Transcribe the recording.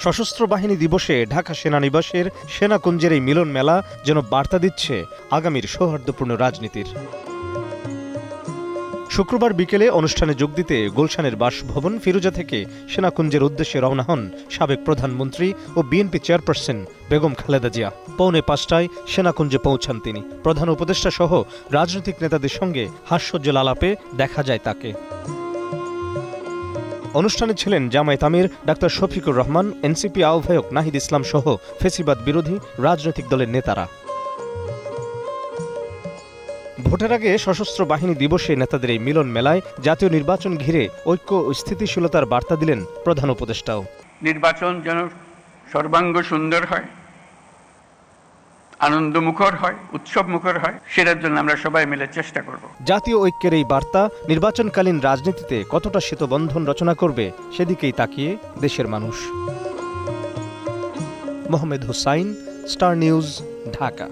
সশস্ত্র বাহিনী দিবসে ঢাকা সেনানিবাসের সেনাকুঞ্জের এই মিলন মেলা যেন বার্তা দিচ্ছে আগামীর সৌহার্দ্যপূর্ণ রাজনীতির। শুক্রবার বিকেলে অনুষ্ঠানে যোগ দিতে গুলশানের বাসভবন ফিরোজা থেকে সেনাকুঞ্জের উদ্দেশ্যে রওনা হন সাবেক প্রধানমন্ত্রী ও বিএনপি চেয়ারপারসন বেগম খালেদা জিয়া। 4:45টায় সেনাকুঞ্জে পৌঁছান তিনি। প্রধান উপদেষ্টা সহ রাজনৈতিক নেতাদের সঙ্গে হাস্যোজ্জ্বল আলাপে দেখা যায় তাকে। অনুষ্ঠানে ছিলেন জামায়াত আমির ডাক্তার শফিকুর রহমান, এনসিপি আহ্বায়ক নাহিদ ইসলাম সহ ফেসিবাদ বিরোধী রাজনৈতিক দলের নেতারা। ভোটের আগে সশস্ত্র বাহিনী দিবসে নেতাদের এই মিলন মেলায় জাতীয় নির্বাচন ঘিরে ঐক্য ও স্থিতিশীলতার বার্তা দিলেন প্রধান উপদেষ্টাও। নির্বাচন যেন সর্বাঙ্গ সুন্দর হয়, আনন্দমুখর হয়, উৎসবমুখর হয়, সেটার জন্য আমরা সবাই মিলে চেষ্টা করব। জাতীয় ঐক্যের এই বার্তা নির্বাচনকালীন রাজনীতিতে কতটা সেতুবন্ধন রচনা করবে সেদিকেই তাকিয়ে দেশের মানুষ। Mohammad Hussain, Star News, Dhaka.